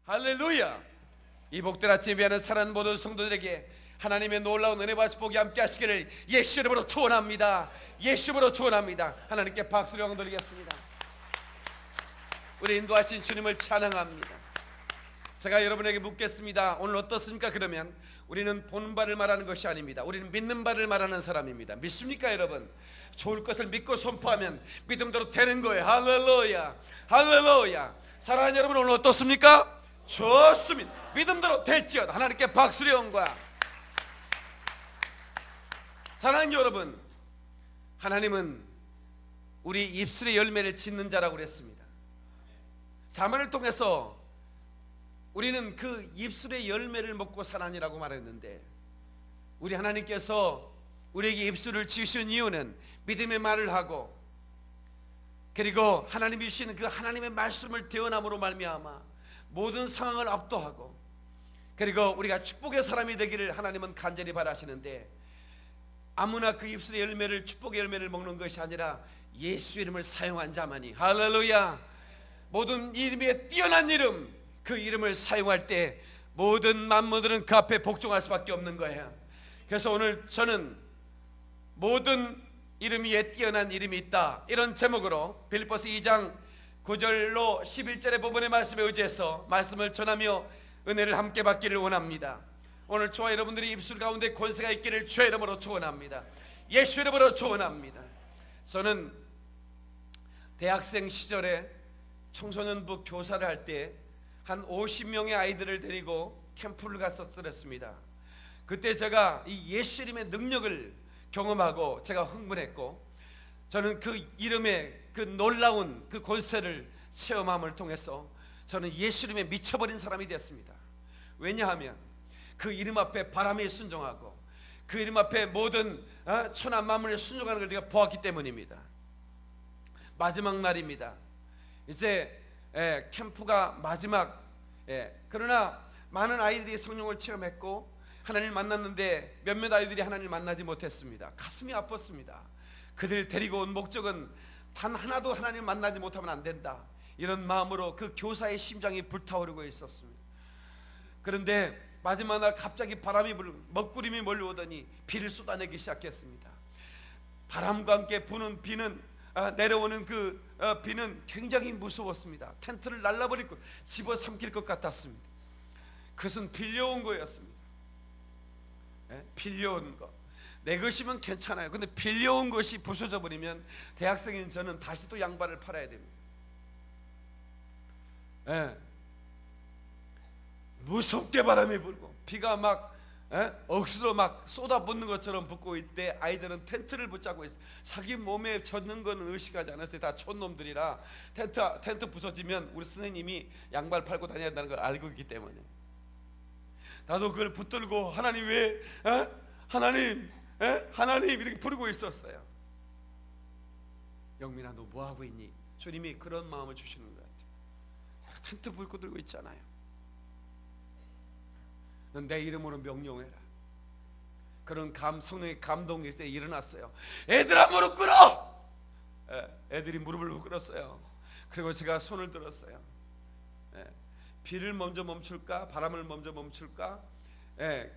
할렐루야. 이 복된 아침 위하는 사랑하는 모든 성도들에게 하나님의 놀라운 은혜와 축복이 함께 하시기를 예수 이름으로 축원합니다. 예수 이름으로 축원합니다. 하나님께 박수를 영광 돌리겠습니다. 우리 인도하신 주님을 찬양합니다. 제가 여러분에게 묻겠습니다. 오늘 어떻습니까? 그러면 우리는 보는 바를 말하는 것이 아닙니다. 우리는 믿는 바를 말하는 사람입니다. 믿습니까 여러분? 좋을 것을 믿고 선포하면 믿음대로 되는 거예요. 할렐루야, 할렐루야. 사랑하는 여러분, 오늘 어떻습니까? 좋습니다. 믿음대로 될지어다. 하나님께 박수의 영광. 사랑하는 여러분, 하나님은 우리 입술의 열매를 짓는 자라고 그랬습니다. 사면을 통해서 우리는 그 입술의 열매를 먹고 사나니라고 말했는데, 우리 하나님께서 우리에게 입술을 지으신 이유는 믿음의 말을 하고, 그리고 하나님이 주시는 그 하나님의 말씀을 대언함으로 말미암아 모든 상황을 압도하고, 그리고 우리가 축복의 사람이 되기를 하나님은 간절히 바라시는데, 아무나 그 입술의 열매를, 축복의 열매를 먹는 것이 아니라 예수 이름을 사용한 자만이, 할렐루야, 모든 이름에 뛰어난 이름, 그 이름을 사용할 때 모든 만물들은 그 앞에 복종할 수밖에 없는 거예요. 그래서 오늘 저는 모든 이름 위에 뛰어난 이름이 있다, 이런 제목으로 빌립보서 2장 9절로 11절의 부분의 말씀에 의지해서 말씀을 전하며 은혜를 함께 받기를 원합니다. 오늘 저와 여러분들이 입술 가운데 권세가 있기를 주의 이름으로 축원합니다. 예수 이름으로 축원합니다. 저는 대학생 시절에 청소년부 교사를 할 때 한 50명의 아이들을 데리고 캠프를 갔었습니다. 그때 제가 이 예수 이름의 능력을 경험하고 제가 흥분했고, 저는 그 이름의 그 놀라운 그 권세를 체험함을 통해서 저는 예수 이름에 미쳐버린 사람이 되었습니다. 왜냐하면 그 이름 앞에 바람에 순종하고 그 이름 앞에 모든 천하 만물에 순종하는 걸 제가 보았기 때문입니다. 마지막 날입니다. 이제 캠프가 마지막, 그러나 많은 아이들이 성령을 체험했고 하나님을 만났는데 몇몇 아이들이 하나님을 만나지 못했습니다. 가슴이 아팠습니다. 그들을 데리고 온 목적은 단 하나도 하나님을 만나지 못하면 안 된다, 이런 마음으로 그 교사의 심장이 불타오르고 있었습니다. 그런데 마지막 날 갑자기 바람이 먹구름이 몰려오더니 비를 쏟아내기 시작했습니다. 바람과 함께 부는 비는 내려오는 그 비는 굉장히 무서웠습니다. 텐트를 날라버릴 것, 집어삼킬 것 같았습니다. 그것은 빌려온 거였습니다. 빌려온 것, 내 것이면 괜찮아요. 근데 빌려온 것이 부서져 버리면 대학생인 저는 다시 또 양발을 팔아야 됩니다. 무섭게 바람이 불고 비가 막 억수로 막 쏟아붓는 것처럼 붓고 있을 때 아이들은 텐트를 붙잡고 있어요. 자기 몸에 젖는 거는 의식하지 않았어요. 다 촌놈들이라 텐트 부서지면 우리 선생님이 양발 팔고 다녀야 한다는 걸 알고 있기 때문에, 나도 그걸 붙들고 하나님 왜 하나님 하나님 이렇게 부르고 있었어요. 영민아, 너 뭐하고 있니? 주님이 그런 마음을 주시는 것 같아요. 텐트 불고 들고 있잖아요. 넌 내 이름으로 명령해라. 그런 성령의 감동이 있을 때 일어났어요. 애들아, 무릎 꿇어! 애들이 무릎을 꿇었어요. 그리고 제가 손을 들었어요. 비를 먼저 멈출까 바람을 먼저 멈출까,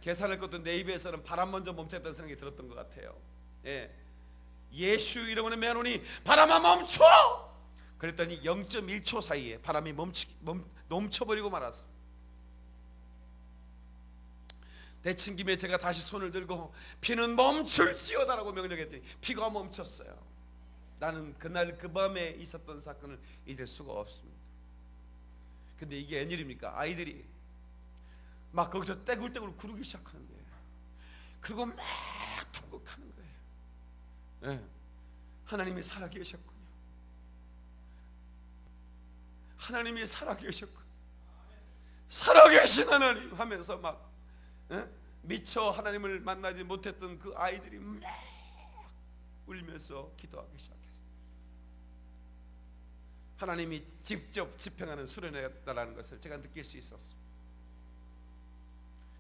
계산할 것도 내 입에서는 바람 먼저 멈췄다는 생각이 들었던 것 같아요. 예수 이름으로 명하노니 바람아 멈춰! 그랬더니 0.1초 사이에 바람이 멈춰버리고 말았어요. 내친 김에 제가 다시 손을 들고 비는 멈출지어다라고 명령했더니 비가 멈췄어요. 나는 그날 그 밤에 있었던 사건을 잊을 수가 없습니다. 근데 이게 웬일입니까? 아이들이 막 거기서 떼굴떼굴 구르기 시작하는 거예요. 그리고 막 통곡하는 거예요. 하나님이 살아계셨군요. 하나님이 살아계셨군요. 살아계신 하나님 하면서 막 미처 하나님을 만나지 못했던 그 아이들이 막 울면서 기도하기 시작했어요. 하나님이 직접 집행하는 수련회였다라는 것을 제가 느낄 수 있었어요.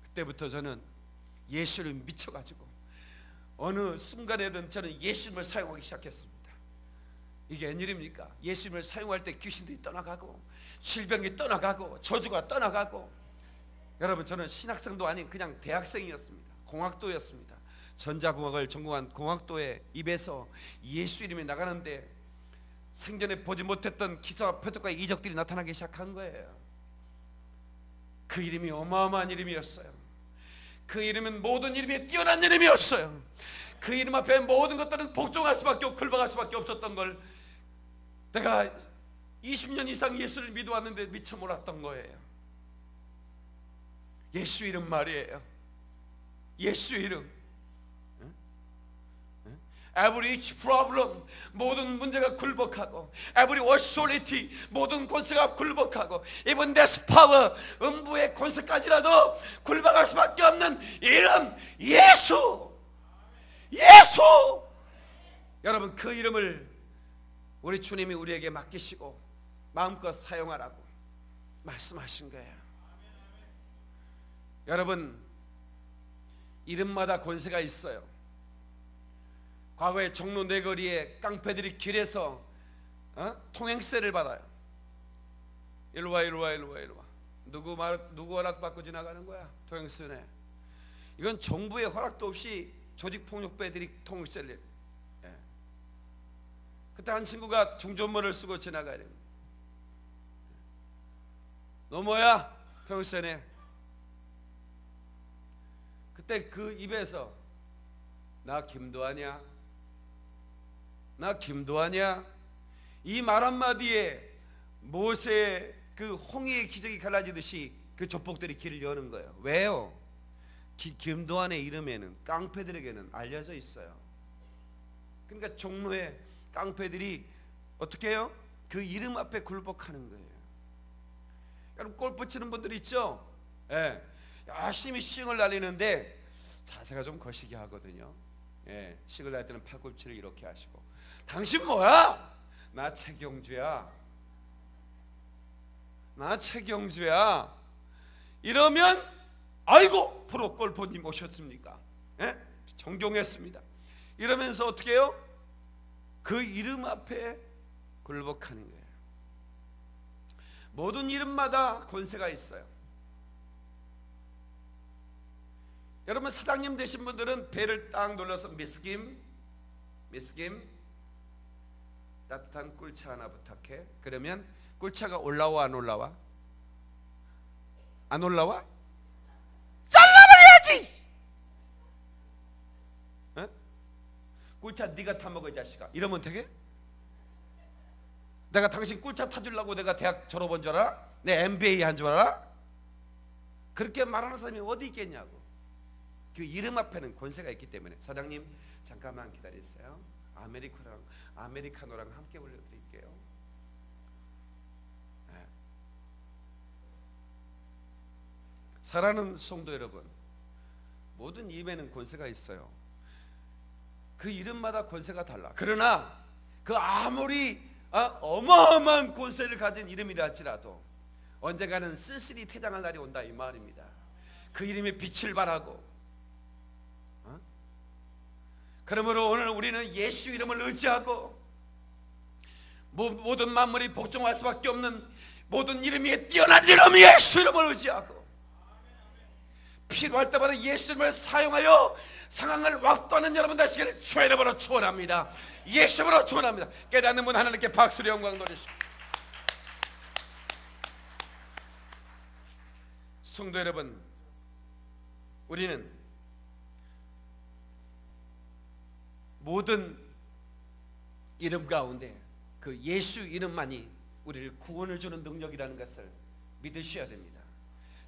그때부터 저는 예수를 미쳐가지고 어느 순간에든 저는 예수님을 사용하기 시작했습니다. 이게 웬일입니까? 예수님을 사용할 때 귀신들이 떠나가고 질병이 떠나가고 저주가 떠나가고. 여러분, 저는 신학생도 아닌 그냥 대학생이었습니다. 공학도였습니다. 전자공학을 전공한 공학도의 입에서 예수 이름이 나가는데 생전에 보지 못했던 기사와 표적과 이적들이 나타나기 시작한 거예요. 그 이름이 어마어마한 이름이었어요. 그 이름은 모든 이름에 뛰어난 이름이었어요. 그 이름 앞에 모든 것들은 복종할 수밖에 없고 굴복할 수밖에 없었던 걸 내가 20년 이상 예수를 믿어왔는데 미처 몰랐던 거예요. 예수 이름 말이에요. 예수 이름. Every each problem, 모든 문제가 굴복하고, every authority, 모든 권세가 굴복하고, even death power, 음부의 권세까지라도 굴복할 수밖에 없는 이름 예수. 예수. 여러분, 그 이름을 우리 주님이 우리에게 맡기시고 마음껏 사용하라고 말씀하신 거예요. 여러분, 이름마다 권세가 있어요. 과거에 종로 내거리에 깡패들이 길에서 통행세를 받아요. 일로와 일로와 일로와 일로와. 누구 허락받고 지나가는 거야? 통행세 내. 이건 정부의 허락도 없이 조직폭력배들이 통행세를. 그때 한 친구가 중전모를 쓰고 지나가야 됩니다. 너 뭐야? 통행세 내. 그때 그 입에서 나 김도하냐? 나 김도하냐? 이 말 한마디에 모세의 그 홍해의 기적이 갈라지듯이 그 족복들이 길을 여는 거예요. 왜요? 김도한의 이름에는 깡패들에게는 알려져 있어요. 그러니까 종로에 깡패들이 어떻게 해요? 그 이름 앞에 굴복하는 거예요. 여러분, 골프 치는 분들 있죠? 예, 열심히 스윙을 날리는데 자세가 좀 거시기 하거든요. 예, 스윙을 날릴 때는 팔꿈치를 이렇게 하시고, 당신 뭐야? 나 최경주야. 나 최경주야. 이러면 아이고 프로 골퍼님 오셨습니까? 예? 존경했습니다. 이러면서 어떻게 해요? 그 이름 앞에 굴복하는 거예요. 모든 이름마다 권세가 있어요. 여러분, 사장님 되신 분들은 배를 딱 눌러서 미스김 따뜻한 꿀차 하나 부탁해. 그러면 꿀차가 올라와 안 올라와? 안 올라와? 잘라버려야지. 어? 꿀차 네가 타먹어 이 자식아. 이러면 되게? 내가 당신 꿀차 타주려고 내가 대학 졸업한 줄 알아? 내 MBA 한 줄 알아? 그렇게 말하는 사람이 어디 있겠냐고. 그 이름 앞에는 권세가 있기 때문에. 사장님 잠깐만 기다리세요. 아메리카노랑 함께 올려드릴게요. 네. 사랑하는 성도 여러분, 모든 이름에는 권세가 있어요. 그 이름마다 권세가 달라. 그러나 그 아무리 어마어마한 권세를 가진 이름이라 할지라도 언젠가는 쓸쓸히 퇴장할 날이 온다 이 말입니다. 그 이름에 빛을 발하고. 그러므로 오늘 우리는 예수 이름을 의지하고 모든 만물이 복종할 수밖에 없는 모든 이름 위에 뛰어난 이름 예수 이름을 의지하고 필요할 때마다 예수 이름을 사용하여 상황을 확도하는 여러분 되시기를 주의 이름으로 축원합니다. 예수 이름으로 축원합니다. 깨닫는 분 하나님께 박수로 영광 돌리시오. 성도 여러분, 우리는 모든 이름 가운데 그 예수 이름만이 우리를 구원을 주는 능력이라는 것을 믿으셔야 됩니다.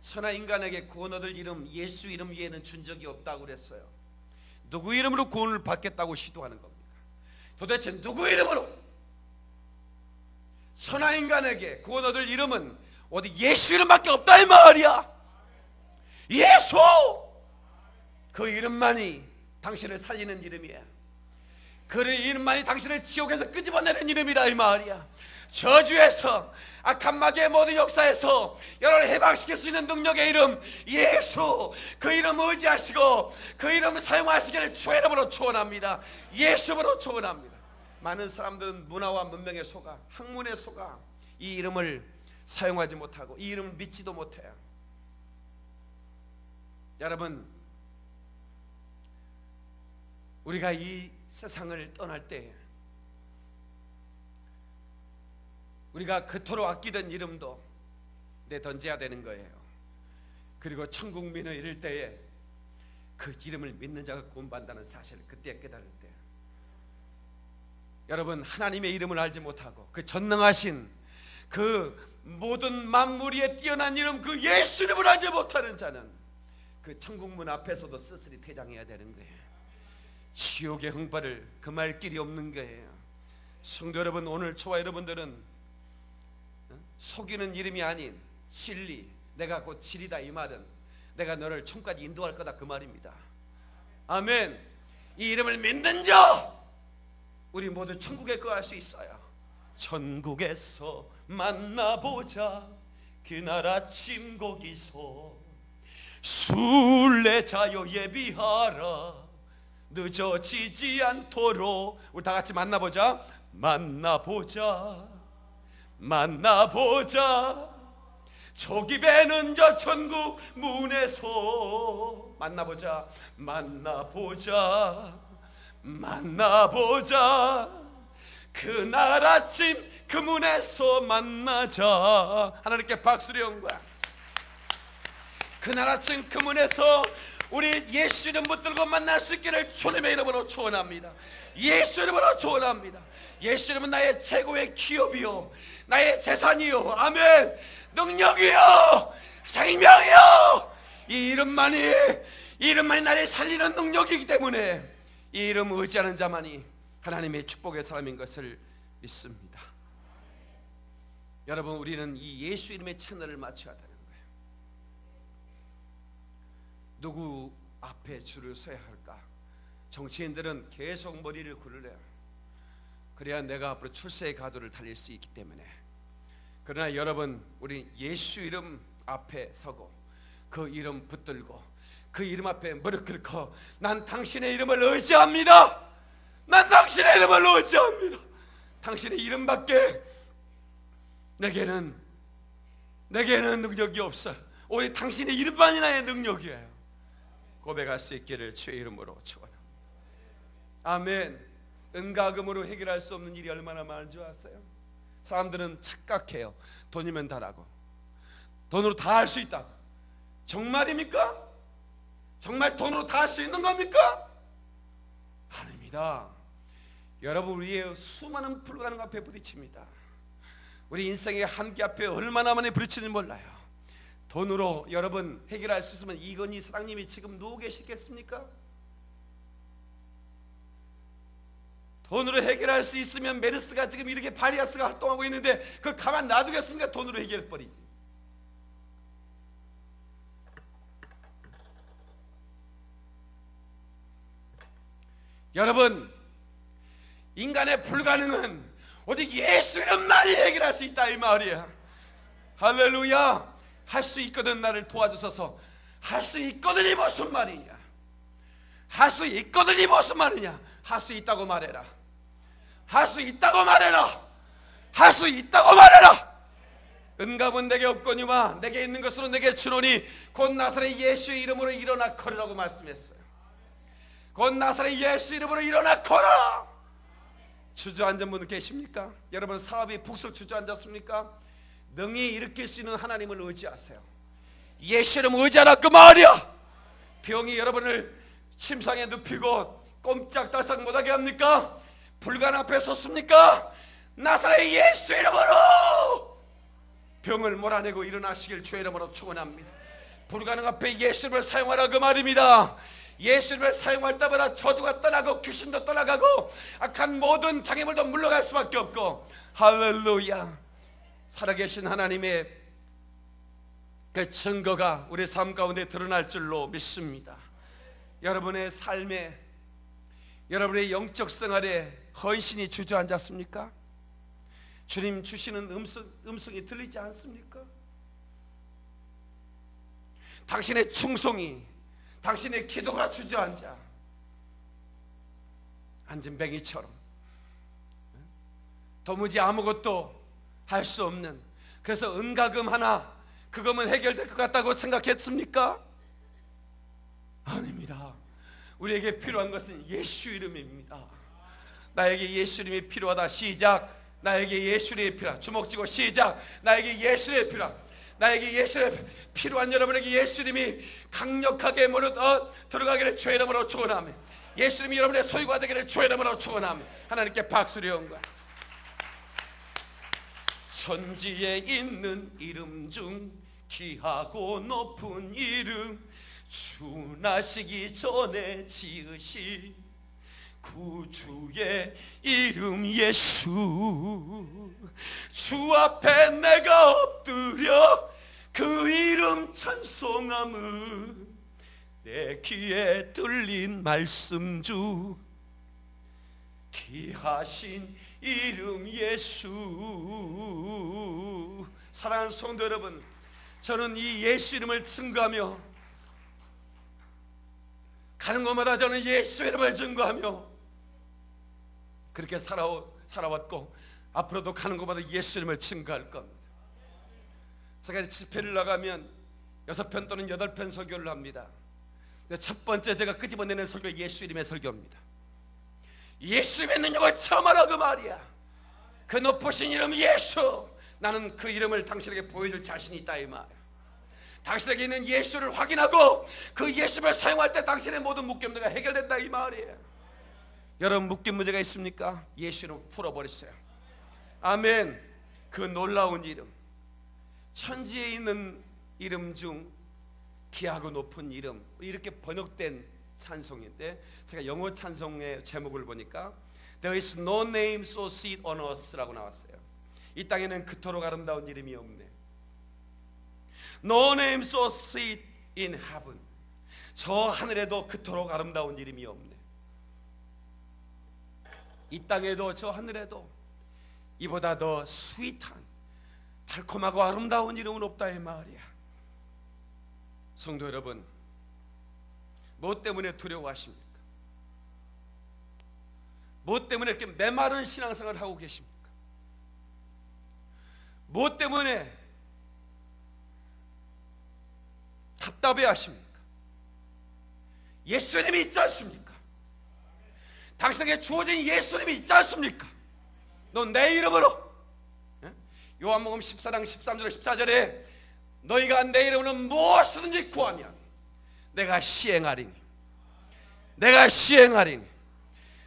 천하 인간에게 구원 얻을 이름 예수 이름 위에는 준 적이 없다고 그랬어요. 누구 이름으로 구원을 받겠다고 시도하는 겁니까? 도대체 누구 이름으로? 천하 인간에게 구원 얻을 이름은 어디 예수 이름밖에 없다 이 말이야. 예수! 그 이름만이 당신을 살리는 이름이야. 그 이름만이 당신을 지옥에서 끄집어내는 이름이다 이 말이야. 저주에서 악한 마귀의 모든 역사에서 여러분을 해방시킬 수 있는 능력의 이름 예수. 그 이름 의지하시고 그 이름을 사용하시기를 주의 이름으로 축원합니다. 예수로 축원합니다. 많은 사람들은 문화와 문명에 속아, 학문에 속아 이 이름을 사용하지 못하고 이 이름을 믿지도 못해요. 여러분, 우리가 이 세상을 떠날 때 우리가 그토록 아끼던 이름도 내던져야 되는 거예요. 그리고 천국민을 이룰 때에 그 이름을 믿는 자가 구원받는다는 사실을 그때 깨달을 때, 여러분, 하나님의 이름을 알지 못하고 그 전능하신 그 모든 만물 위에 뛰어난 이름 그 예수 이름을 알지 못하는 자는 그 천국문 앞에서도 스스로 퇴장해야 되는 거예요. 지옥의 흥발을 금할 길이 없는 거예요. 성도 여러분, 오늘 저와 여러분들은 속이는 이름이 아닌 진리, 내가 곧 진리다 이 말은 내가 너를 천국까지 인도할 거다 그 말입니다. 아멘. 이 이름을 믿는 자 우리 모두 천국에 거할 수 있어요. 천국에서 만나보자 그날 아침 거기서 순례자여 예비하라 늦어지지 않도록. 우리 다 같이 만나보자. 만나보자 만나보자 저기 배는 저 천국 문에서. 만나보자 만나보자 만나보자 그날 아침 그 문에서 만나자. 하나님께 박수를 연 거야. 그날 아침 그 문에서 우리 예수 이름 붙들고 만날 수 있기를 주님의 이름으로 축원합니다. 예수 이름으로 축원합니다. 예수 이름은 나의 최고의 기업이요 나의 재산이요, 아멘, 능력이요 생명이요. 이 이름만이 나를 살리는 능력이기 때문에 이 이름 의지하는 자만이 하나님의 축복의 사람인 것을 믿습니다. 여러분, 우리는 이 예수 이름의 채널을 맞춰야 되는 거예요. 누구 앞에 줄을 서야 할까? 정치인들은 계속 머리를 굴려요. 그래야 내가 앞으로 출세의 가도를 달릴 수 있기 때문에. 그러나 여러분, 우리 예수 이름 앞에 서고 그 이름 붙들고 그 이름 앞에 무릎 꿇고 난 당신의 이름을 의지합니다. 난 당신의 이름을 의지합니다. 당신의 이름밖에 내게는 능력이 없어요. 오직 당신의 이름만이 나의 능력이에요. 고백할 수 있기를 주의 이름으로 축원합니다. 아멘. 은가금으로 해결할 수 없는 일이 얼마나 많은 줄 아세요? 사람들은 착각해요. 돈이면 다라고. 돈으로 다 할 수 있다. 정말입니까? 정말 돈으로 다 할 수 있는 겁니까? 아닙니다. 여러분, 우리의 수많은 불가능 앞에 부딪힙니다. 우리 인생의 한계 앞에 얼마나 많이 부딪히는지 몰라요. 돈으로 여러분 해결할 수 있으면 이건희 사장님이 지금 누워 계시겠습니까? 돈으로 해결할 수 있으면 메르스가 지금 이렇게 바리아스가 활동하고 있는데 그걸 가만 놔두겠습니까? 돈으로 해결해버리지. 여러분, 인간의 불가능은 오직 예수 이름만이 해결할 수 있다 이 말이야. 할렐루야. 할 수 있거든 나를 도와주소서. 할 수 있거든이 무슨 말이냐? 할 수 있거든이 무슨 말이냐? 할 수 있다고 말해라. 할 수 있다고 말해라. 할 수 있다고 말해라. 은갑은 내게 없거니와 내게 있는 것으로 내게 주노니 곧 나사렛 예수의 이름으로 일어나 걸으라고 말씀했어요. 곧 나사렛 예수 이름으로 일어나 걸어. 주저앉은 분 계십니까? 여러분, 사업이 북석 주저앉았습니까? 능히 일으킬 수 있는 하나님을 의지하세요. 예수 이름 의지하라 그 말이야. 병이 여러분을 침상에 눕히고 꼼짝달싹 못하게 합니까? 불가능 앞에 섰습니까? 나사렛 예수 이름으로 병을 몰아내고 일어나시길 주의 이름으로 축원합니다. 불가능 앞에 예수 이름을 사용하라 그 말입니다. 예수 이름을 사용할 때마다 저주가 떠나고 귀신도 떠나가고 악한 모든 장애물도 물러갈 수밖에 없고. 할렐루야. 살아계신 하나님의 그 증거가 우리 삶 가운데 드러날 줄로 믿습니다. 여러분의 삶에, 여러분의 영적 생활에 헌신이 주저앉았습니까? 주님 주시는 음성이 들리지 않습니까? 당신의 충성이, 당신의 기도가 주저앉아 앉은 뱅이처럼 도무지 아무것도 할 수 없는, 그래서 은가금 하나 그거면 해결될 것 같다고 생각했습니까? 아닙니다. 우리에게 필요한 것은 예수 이름입니다. 나에게 예수 이름이 필요하다. 시작. 나에게 예수 이름이 필요하다. 주먹 쥐고 시작. 나에게 예수 이름이 필요하다. 나에게 예수 이름이 필요한 여러분에게 예수 이름이 강력하게 들어가기를 주의 이름으로 축원하며, 예수 이름이 여러분의 소유가 되기를 주의 이름으로 축원하며 하나님께 박수를 연구하. 천지에 있는 이름 중 귀하고 높은 이름, 주 나시기 전에 지으신 구주의 이름 예수. 주 앞에 내가 엎드려 그 이름 찬송함은 내 귀에 들린 말씀 중 귀하신 이름 예수. 사랑하는 성도 여러분, 저는 이 예수 이름을 증거하며 가는 곳마다 저는 예수 이름을 증거하며 그렇게 살아왔고 앞으로도 가는 곳마다 예수 이름을 증거할 겁니다. 제가 집회를 나가면 6편 또는 8편 설교를 합니다. 첫 번째 제가 끄집어내는 설교 예수 이름의 설교입니다. 예수 믿는 영을 처음 알아 그 말이야. 그 높으신 이름 예수, 나는 그 이름을 당신에게 보여줄 자신이 있다 이 말이야. 당신에게 있는 예수를 확인하고 그 예수를 사용할 때 당신의 모든 묶임 문제가 해결된다 이 말이에요. 여러분 묶임 문제가 있습니까? 예수로 풀어버리세요. 아멘. 그 놀라운 이름, 천지에 있는 이름 중 귀하고 높은 이름, 이렇게 번역된 찬송인데 제가 영어 찬송의 제목을 보니까 There is no name so sweet on earth라고 나왔어요. 이 땅에는 그토록 아름다운 이름이 없네. No name so sweet in heaven. 저 하늘에도 그토록 아름다운 이름이 없네. 이 땅에도 저 하늘에도 이보다 더 스윗한, 달콤하고 아름다운 이름은 없다 이 말이야. 성도 여러분, 무엇 때문에 두려워하십니까? 무엇 때문에 이렇게 메마른 신앙생활을 하고 계십니까? 무엇 때문에 답답해 하십니까? 예수님이 있지 않습니까? 당신에게 주어진 예수님이 있지 않습니까? 너 내 이름으로, 요한복음 14장 13절 14절에 너희가 내 이름으로 무엇이든지 구하면 내가 시행하리니, 내가 시행하리니,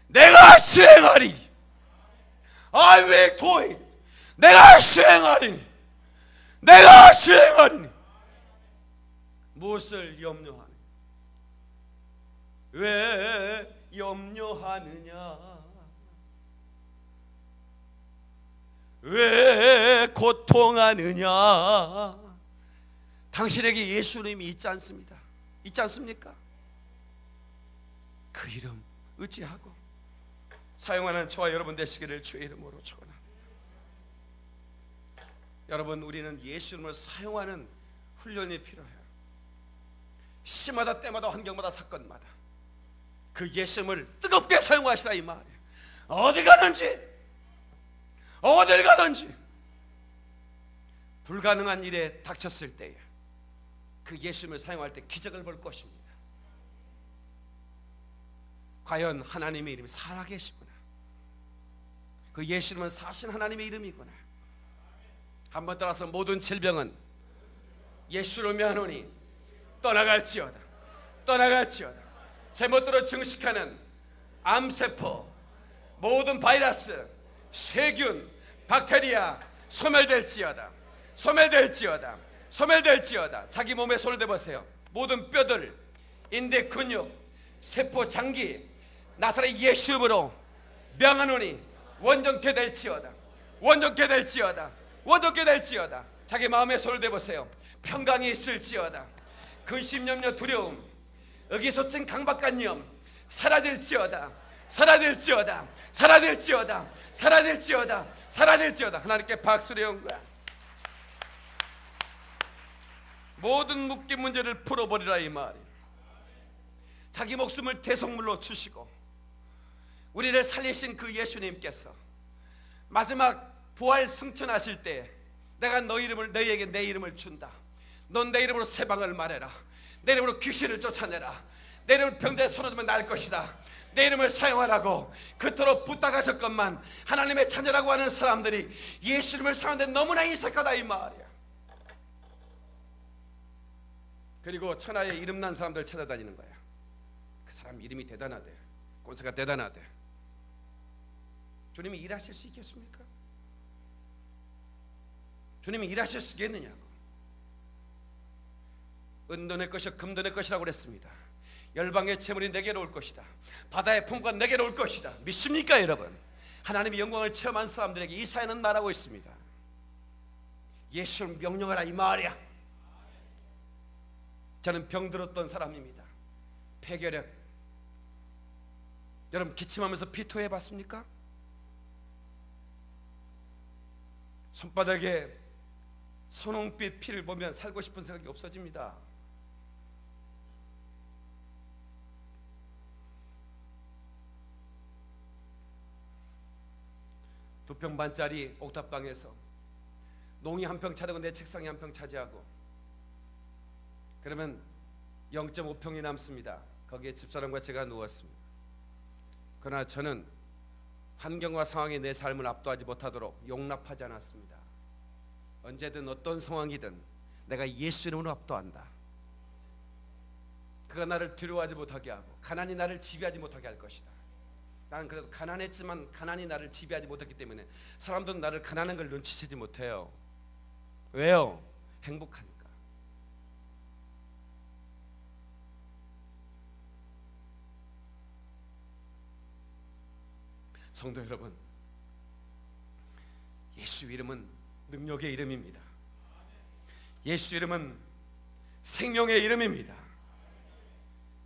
내가 시행하리니, I will do it. 내가 시행하리니, 내가 시행하리니. 무엇을 염려하느냐? 왜 염려하느냐? 왜 고통하느냐? 당신에게 예수님이 있지 않습니다. 있지 않습니까? 그 이름 의지하고 사용하는 저와 여러분 되시기를 주의 이름으로 축원합니다. 여러분, 우리는 예수 이름을 사용하는 훈련이 필요해요. 시마다 때마다 환경마다 사건마다 그 예수 이름을 뜨겁게 사용하시라 이 말이에요. 어디 가든지 어딜 가든지 불가능한 일에 닥쳤을 때에 그 예수님을 사용할 때 기적을 볼 것입니다. 과연 하나님의 이름이 살아계시구나. 그 예수님은 사신 하나님의 이름이구나. 한번 따라서 모든 질병은 예수로 명하노니 떠나갈지어다. 떠나갈지어다. 제멋대로 증식하는 암세포, 모든 바이러스, 세균, 박테리아 소멸될지어다. 소멸될지어다. 소멸될지어다. 자기 몸에 손을 대보세요. 모든 뼈들, 인대, 근육, 세포, 장기 나사렛 예수 이름으로 명하노니 원정케 될지어다. 원정케 될지어다. 원정케 될지어다. 자기 마음에 손을 대보세요. 평강이 있을지어다. 근심, 염려, 두려움, 의기소침, 강박관념 사라질지어다. 사라질지어다. 사라질지어다. 사라질지어다. 사라질지어다. 하나님께 박수를 연구해. 모든 묶인 문제를 풀어버리라 이 말이에요. 자기 목숨을 대속물로 주시고 우리를 살리신 그 예수님께서 마지막 부활 승천하실 때 내가 너희에게 내 이름을 준다. 넌 내 이름으로 세방을 말해라. 내 이름으로 귀신을 쫓아내라. 내 이름을 병자에 손을 두면 날 것이다. 내 이름을 사용하라고 그토록 부탁하셨건만 하나님의 자녀라고 하는 사람들이 예수 이름을 사용하는데 너무나 인색하다 이 말이야. 그리고 천하에 이름난 사람들 찾아다니는 거야. 그 사람 이름이 대단하대. 꼰세가 대단하대. 주님이 일하실 수 있겠습니까? 주님이 일하실 수 있겠느냐고. 은도 내 것이요 금도 내 것이라고 그랬습니다. 열방의 재물이 내게로 올 것이다. 바다의 풍부가 내게로 올 것이다. 믿습니까 여러분? 하나님의 영광을 체험한 사람들에게 이 사연은 말하고 있습니다. 예수를 명령하라 이 말이야. 저는 병들었던 사람입니다. 폐결핵. 여러분 기침하면서 피토해 봤습니까? 손바닥에 선홍빛 피를 보면 살고 싶은 생각이 없어집니다. 두 평 반짜리 옥탑방에서 농이 한 평 차지하고 내 책상이 한 평 차지하고 그러면 0.5평이 남습니다. 거기에 집사람과 제가 누웠습니다. 그러나 저는 환경과 상황이 내 삶을 압도하지 못하도록 용납하지 않았습니다. 언제든 어떤 상황이든 내가 예수 이름으로 압도한다. 그가 나를 두려워하지 못하게 하고 가난이 나를 지배하지 못하게 할 것이다. 나는 그래도 가난했지만 가난이 나를 지배하지 못했기 때문에 사람들은 나를 가난한 걸 눈치채지 못해요. 왜요? 행복하니까. 성도 여러분, 예수 이름은 능력의 이름입니다. 예수 이름은 생명의 이름입니다.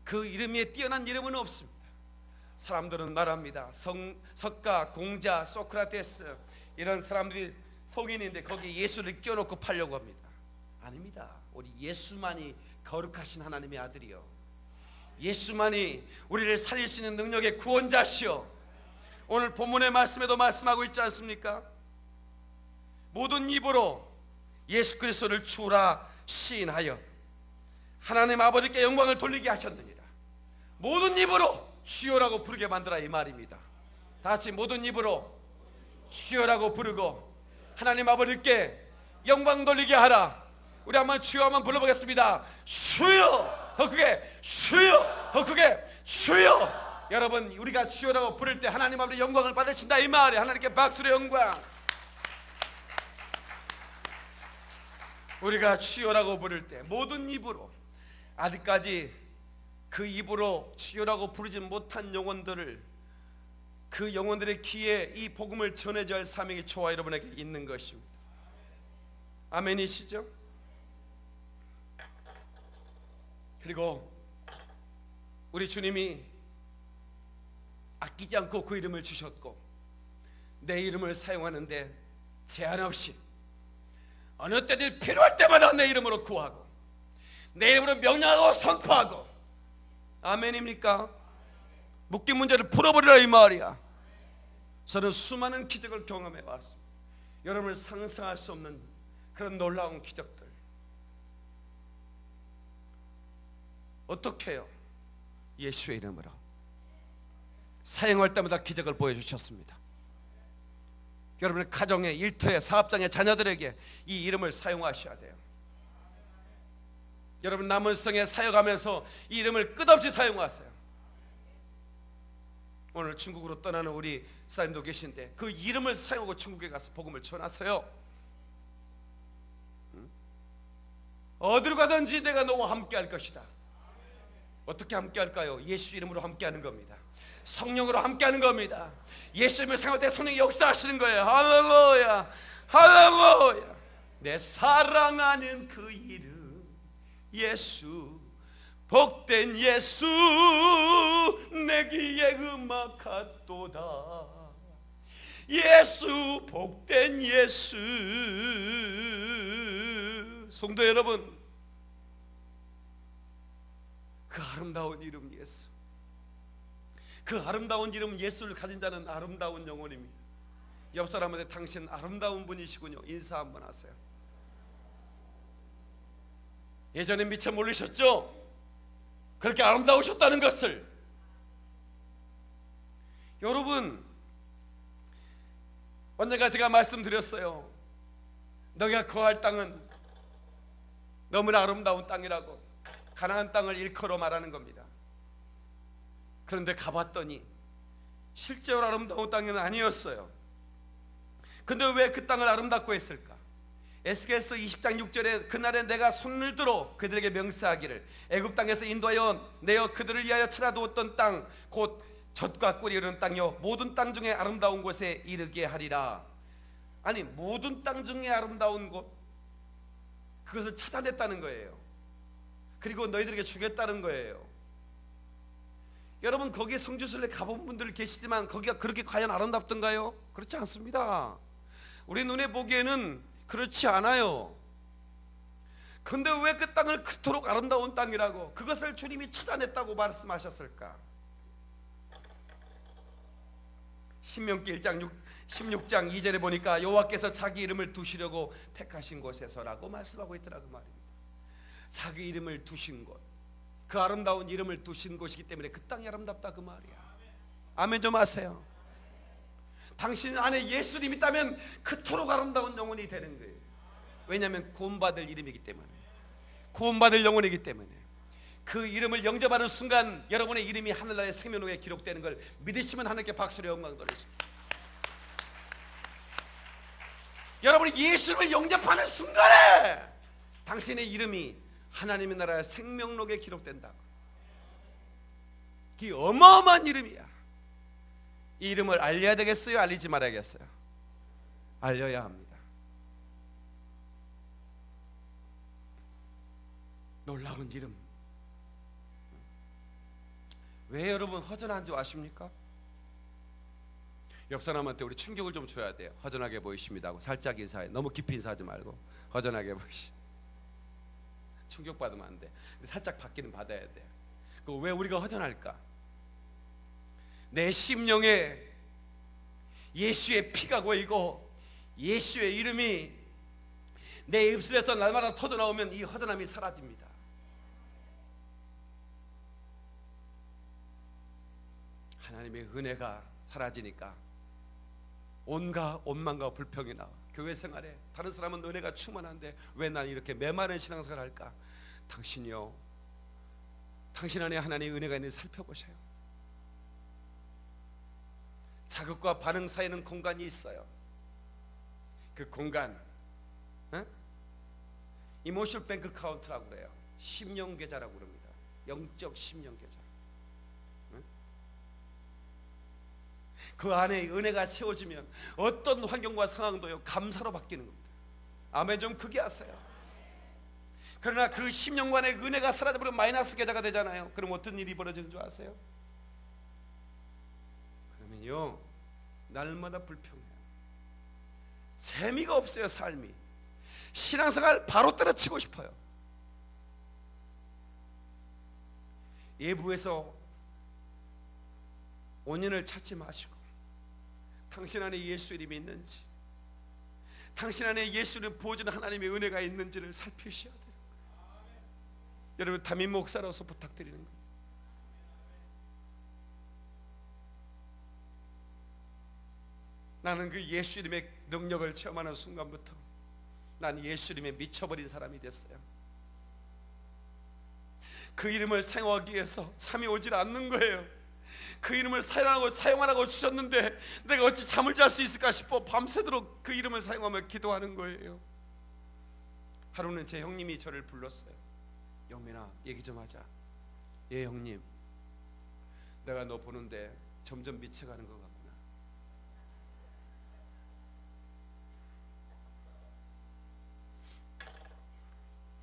그 이름에 뛰어난 이름은 없습니다. 사람들은 말합니다. 석가, 공자, 소크라테스 이런 사람들이 성인인데 거기에 예수를 끼워놓고 팔려고 합니다. 아닙니다. 우리 예수만이 거룩하신 하나님의 아들이요, 예수만이 우리를 살릴 수 있는 능력의 구원자시요. 오늘 본문의 말씀에도 말씀하고 있지 않습니까? 모든 입으로 예수 그리스도를 주라 시인하여 하나님 아버지께 영광을 돌리게 하셨느니라. 모든 입으로 주여라고 부르게 만들라 이 말입니다. 다 같이 모든 입으로 주여라고 부르고 하나님 아버지께 영광 돌리게 하라. 우리 한번 주여 한번 불러보겠습니다. 주여! 더 크게 주여! 더 크게 주여! 여러분 우리가 주여라고 부를 때 하나님 아버지 영광을 받으신다 이 말이에요. 하나님께 박수로 영광. 우리가 주여라고 부를 때 모든 입으로, 아직까지 그 입으로 주여라고 부르지 못한 영혼들을, 그 영혼들의 귀에 이 복음을 전해줘야 할 사명이 저와 여러분에게 있는 것입니다. 아멘이시죠? 그리고 우리 주님이 아끼지 않고 그 이름을 주셨고 내 이름을 사용하는데 제한 없이 어느 때든 필요할 때마다 내 이름으로 구하고 내 이름으로 명령하고 선포하고, 아멘입니까? 묶인 문제를 풀어버리라 이 말이야. 저는 수많은 기적을 경험해 왔습니다. 여러분을 상상할 수 없는 그런 놀라운 기적들. 어떻게 해요? 예수의 이름으로 사용할 때마다 기적을 보여주셨습니다. 여러분의 가정에, 일터에, 사업장에, 자녀들에게 이 이름을 사용하셔야 돼요. 여러분 남은 생에 사역하면서 이 이름을 끝없이 사용하세요. 오늘 중국으로 떠나는 우리 사람도 계신데 그 이름을 사용하고 중국에 가서 복음을 전하세요. 어디로 가든지 내가 너와 함께 할 것이다. 어떻게 함께 할까요? 예수 이름으로 함께 하는 겁니다. 성령으로 함께 하는 겁니다. 예수 이름을 사용할 때 성령이 역사하시는 거예요. 할렐루야, 할렐루야. 내 사랑하는 그 이름 예수, 복된 예수, 내 귀에 음악하도다. 예수, 복된 예수. 성도 여러분, 그 아름다운 이름 예수, 그 아름다운 이름 예수를 가진 자는 아름다운 영혼입니다. 옆 사람한테 당신 아름다운 분이시군요 인사 한번 하세요. 예전에 미처 모르셨죠? 그렇게 아름다우셨다는 것을. 여러분, 언젠가 제가 말씀드렸어요. 너희가 거할 땅은 너무나 아름다운 땅이라고, 가나안 땅을 일컬어 말하는 겁니다. 그런데 가봤더니 실제로 아름다운 땅은 아니었어요. 근데 왜 그 땅을 아름답고 했을까? 에스겔서 20장 6절에 그날에 내가 손을 들어 그들에게 명세하기를 애굽 땅에서 인도하여 내어 그들을 위하여 찾아두었던 땅 곧 젖과 꿀이 흐르는 땅이요 모든 땅 중에 아름다운 곳에 이르게 하리라. 아니, 모든 땅 중에 아름다운 곳, 그것을 찾아냈다는 거예요. 그리고 너희들에게 주겠다는 거예요. 여러분, 거기에 성지순례 가본 분들 계시지만 거기가 그렇게 과연 아름답던가요? 그렇지 않습니다. 우리 눈에 보기에는 그렇지 않아요. 근데 왜 그 땅을 그토록 아름다운 땅이라고, 그것을 주님이 찾아냈다고 말씀하셨을까? 신명기 16장 2절에 보니까 여호와께서 자기 이름을 두시려고 택하신 곳에서라고 말씀하고 있더라 그 말입니다. 자기 이름을 두신 곳, 그 아름다운 이름을 두신 곳이기 때문에 그 땅이 아름답다 그 말이야. 아멘 좀 하세요. 당신 안에 예수님이 있다면 그토록 아름다운 영혼이 되는 거예요. 왜냐하면 구원받을 이름이기 때문에, 구원받을 영혼이기 때문에. 그 이름을 영접하는 순간 여러분의 이름이 하늘나라의 생명록에 기록되는 걸 믿으시면 하나님께 박수로 영광 돌리십니다. 여러분이 예수님을 영접하는 순간에 당신의 이름이 하나님의 나라의 생명록에 기록된다. 그 어마어마한 이름이야. 이 이름을 알려야 되겠어요? 알리지 말아야겠어요? 알려야 합니다. 놀라운 이름. 왜 여러분 허전한 줄 아십니까? 옆 사람한테 우리 충격을 좀 줘야 돼요. 허전하게 보이십니다 하고 살짝 인사해. 너무 깊이 인사하지 말고 허전하게 보이시. 충격받으면 안 돼. 살짝 받기는 받아야 돼. 왜 우리가 허전할까? 내 심령에 예수의 피가 고이고 예수의 이름이 내 입술에서 날마다 터져나오면 이 허전함이 사라집니다. 하나님의 은혜가 사라지니까 온갖 원망과 불평이 나와. 교회 생활에 다른 사람은 은혜가 충만한데 왜 난 이렇게 메마른 신앙생활을 할까? 당신이요, 당신 안에 하나님의 은혜가 있는지 살펴보셔요. 자극과 반응 사이에는 공간이 있어요. 그 공간, 이모셔널 뱅크 카운트라고 그래요. 심령 계좌라고 그럽니다. 영적 심령 계좌. 그 안에 은혜가 채워지면 어떤 환경과 상황도요 감사로 바뀌는 겁니다. 아멘 좀 크게 하세요. 그러나 그 심령관의 은혜가 사라져버리면 마이너스 계좌가 되잖아요. 그럼 어떤 일이 벌어지는 줄 아세요? 그러면요 날마다 불평해요. 재미가 없어요. 삶이. 신앙생활 바로 때려치고 싶어요. 예부에서 원인을 찾지 마시고 당신 안에 예수 이름이 있는지, 당신 안에 예수를 부어주는 하나님의 은혜가 있는지를 살피셔야 돼요. 여러분 담임 목사로서 부탁드리는 거예요. 나는 그 예수 이름의 능력을 체험하는 순간부터 난 예수 이름에 미쳐버린 사람이 됐어요. 그 이름을 사용하기 위해서 잠이 오질 않는 거예요. 그 이름을 사용하라고 주셨는데 내가 어찌 잠을 잘 수 있을까 싶어 밤새도록 그 이름을 사용하며 기도하는 거예요. 하루는 제 형님이 저를 불렀어요. 영민아 얘기 좀 하자. 예 형님, 내가 너 보는데 점점 미쳐가는 것 같구나.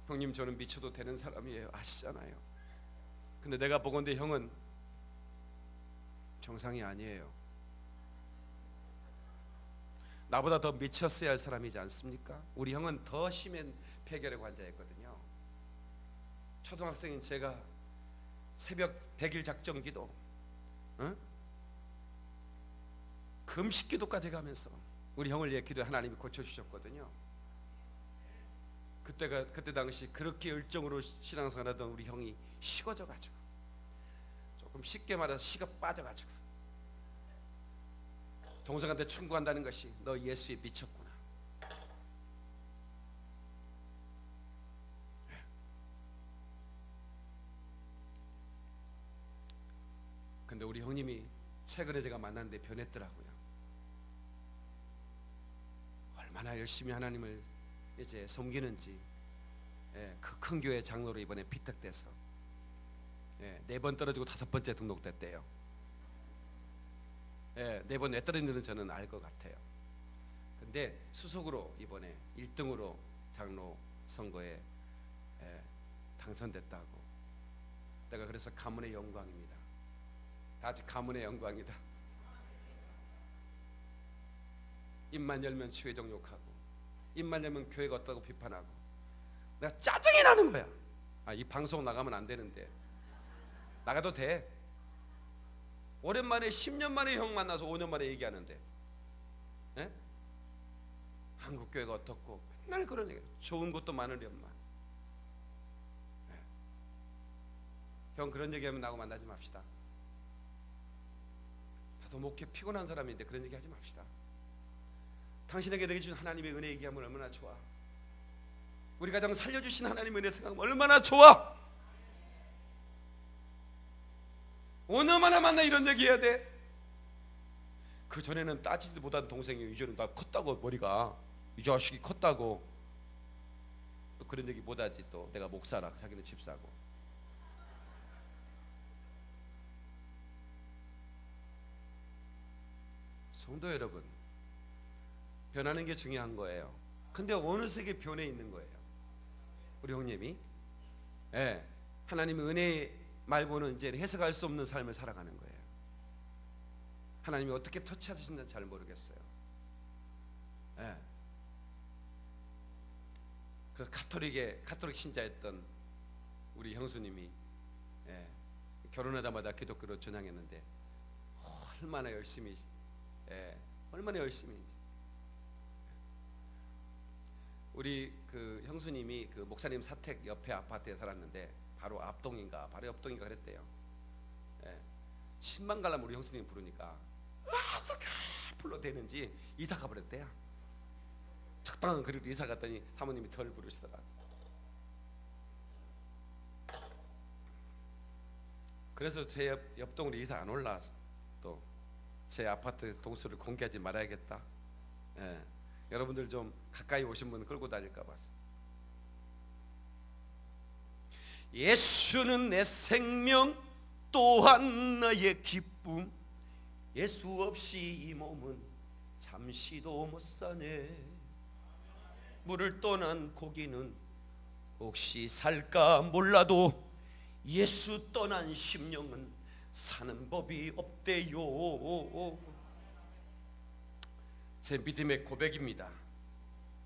형님 저는 미쳐도 되는 사람이에요. 아시잖아요. 근데 내가 보건대 형은 정상이 아니에요. 나보다 더 미쳤어야 할 사람이지 않습니까? 우리 형은 더 심한 폐결핵 환자였거든요. 초등학생인 제가 새벽 100일 작정 기도, 금식 기도까지 가면서 우리 형을 위해 기도해 하나님이 고쳐주셨거든요. 그때 당시 그렇게 열정으로 신앙생활하던 우리 형이 식어져가지고, 조금 쉽게 말해서 식어 빠져가지고 동생한테 충고한다는 것이 너 예수에 미쳤구나. 근데 우리 형님이 최근에 제가 만났는데 변했더라고요. 얼마나 열심히 하나님을 이제 섬기는지. 그 큰 교회 장로로 이번에 피택돼서 4번 떨어지고 5번째 등록됐대요. 4번 왜 떨어지는지는 저는 알 것 같아요. 근데 수석으로 이번에 1등으로 장로 선거에 당선됐다고. 내가 그래서 가문의 영광입니다. 다 같이 가문의 영광이다. 입만 열면 주회종 욕하고, 입만 열면 교회가 어떻다고 비판하고, 내가 짜증이 나는 거야. 이 방송 나가면 안 되는데 나가도 돼. 오랜만에 10년 만에 형 만나서 5년 만에 얘기하는데 한국교회가 어떻고 맨날 그런 얘기. 좋은 것도 많으련만. 형 그런 얘기하면 나하고 만나지 맙시다. 나도 목회 피곤한 사람인데 그런 얘기 하지 맙시다. 당신에게 내게 주신 하나님의 은혜 얘기하면 얼마나 좋아. 우리 가정 살려주신 하나님의 은혜 생각하면 얼마나 좋아. 얼마나 만나 이런 얘기 해야 돼. 그 전에는 따지지도 못한 동생이 이제는 나 컸다고, 머리가 이 자식이 컸다고. 또 그런 얘기 못하지. 또 내가 목사라, 자기는 집사고. 성도 여러분, 변하는 게 중요한 거예요. 근데 어느 세계 변해 있는 거예요. 우리 형님이 하나님의 은혜 말고는 이제 해석할 수 없는 삶을 살아가는 거예요. 하나님이 어떻게 터치하시는지 잘 모르겠어요. 그 카톨릭 신자였던 우리 형수님이 결혼하자마자 기독교로 전향했는데 얼마나 열심히 우리 그 형수님이 그 목사님 사택 옆에 아파트에 살았는데 바로 앞동인가 그랬대요. 10만 가려면 우리 형수님 부르니까 불러 대는지 이사 가버렸대요. 적당한 거리로 이사 갔더니 사모님이 덜 부르시더라. 그래서 제 옆동으로 이사 안 올라. 또 제 아파트 동수를 공개하지 말아야겠다. 여러분들 좀 가까이 오신 분 끌고 다닐까 봐서. 예수는 내 생명 또한 나의 기쁨. 예수 없이 이 몸은 잠시도 못 사네. 물을 떠난 고기는 혹시 살까 몰라도 예수 떠난 심령은 사는 법이 없대요. 제 믿음의 고백입니다.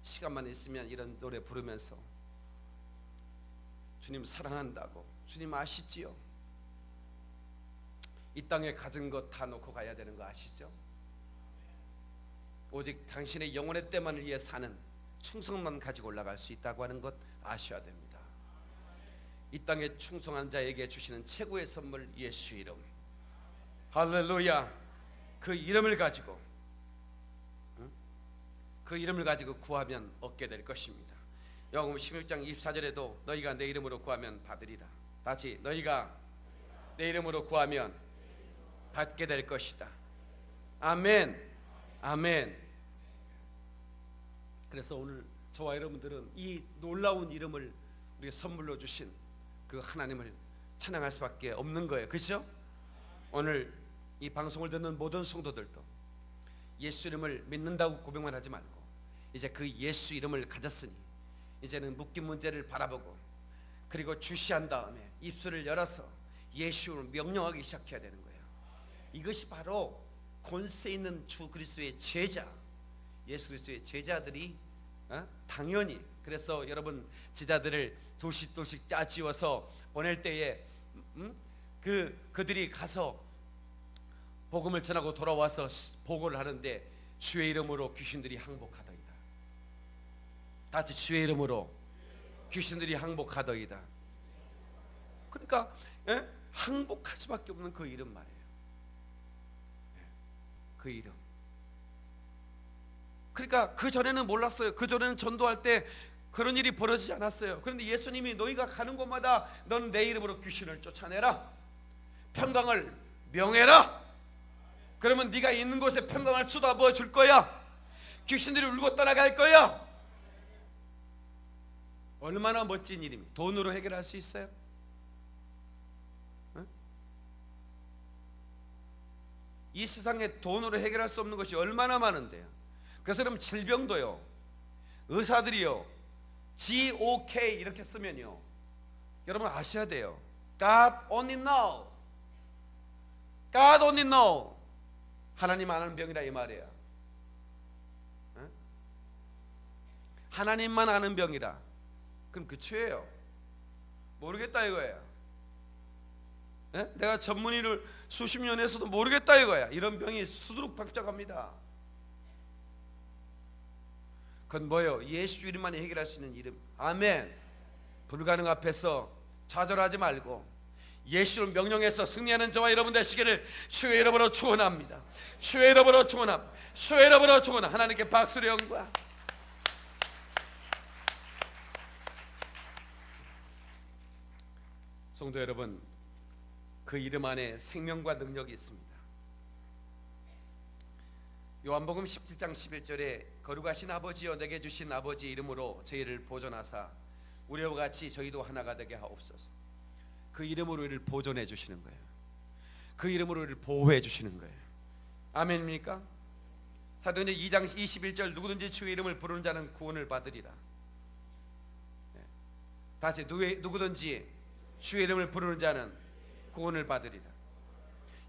시간만 있으면 이런 노래 부르면서 주님 사랑한다고. 주님 아시지요? 이 땅에 가진 것 다 놓고 가야 되는 거 아시죠? 오직 당신의 영혼의 때만을 위해 사는 충성만 가지고 올라갈 수 있다고 하는 것 아셔야 됩니다. 이 땅에 충성한 자에게 주시는 최고의 선물, 예수 이름. 할렐루야. 그 이름을 가지고 구하면 얻게 될 것입니다. 요한복음 16장 24절에도 너희가 내 이름으로 구하면 받으리라. 다시 너희가 내 이름으로 구하면 받게 될 것이다. 아멘. 아멘. 그래서 오늘 저와 여러분들은 이 놀라운 이름을 우리가 선물로 주신 그 하나님을 찬양할 수밖에 없는 거예요. 그렇죠? 오늘 이 방송을 듣는 모든 성도들도 예수 이름을 믿는다고 고백만 하지 말고 이제 그 예수 이름을 가졌으니 이제는 묶인 문제를 바라보고 그리고 주시한 다음에 입술을 열어서 예수를 명령하기 시작해야 되는 거예요. 이것이 바로 권세 있는 주 그리스도의 제자, 예수 그리스도의 제자들이 당연히, 그래서 여러분 제자들을 둘씩 짜지워서 보낼 때에 그들이 가서 복음을 전하고 돌아와서 보고를 하는데 주의 이름으로 귀신들이 항복하더이다. 다 같이 주의 이름으로 귀신들이 항복하더이다. 그러니까 항복할 수밖에 없는 그 이름 말이에요. 그 이름. 그러니까 그 전에는 몰랐어요. 그 전에는 전도할 때 그런 일이 벌어지지 않았어요. 그런데 예수님이 너희가 가는 곳마다 너는 내 이름으로 귀신을 쫓아내라, 평강을 명해라. 그러면 네가 있는 곳에 평강을 쏟아부어 줄 거야. 귀신들이 울고 떠나갈 거야. 얼마나 멋진 일입니까? 돈으로 해결할 수 있어요? 응? 이 세상에 돈으로 해결할 수 없는 것이 얼마나 많은데요. 그래서 여러분, 질병도요, 의사들이요, GOK 이렇게 쓰면요, 여러분 아셔야 돼요. God only know. God only know. 하나님 아는 병이다 이 말이야. 응? 하나님만 아는 병이다. 그럼 그 죄예요. 모르겠다 이거예요. 예? 내가 전문의를 수십 년 했어도 모르겠다 이거야. 이런 병이 수두룩 박작합니다. 그건 뭐예요? 예수 이름만이 해결할 수 있는 이름. 아멘. 불가능 앞에서 좌절하지 말고 예수를 명령해서 승리하는 저와 여러분 되시기를 주의 이름으로 축원합니다. 주의 이름으로 축원합니다. 주의 이름으로 축원합니다. 하나님께 박수를 영광. 성도 여러분, 그 이름 안에 생명과 능력이 있습니다. 요한복음 17장 11절에 거룩하신 아버지여 내게 주신 아버지 이름으로 저희를 보존하사 우리와 같이 저희도 하나가 되게 하옵소서. 그 이름으로 우리를 보존해 주시는 거예요. 그 이름으로 우리를 보호해 주시는 거예요. 아멘입니까? 사도행전 2장 21절 누구든지 주의 이름을 부르는 자는 구원을 받으리라. 다시 누구든지 주의 이름을 부르는 자는 구원을 받으리라.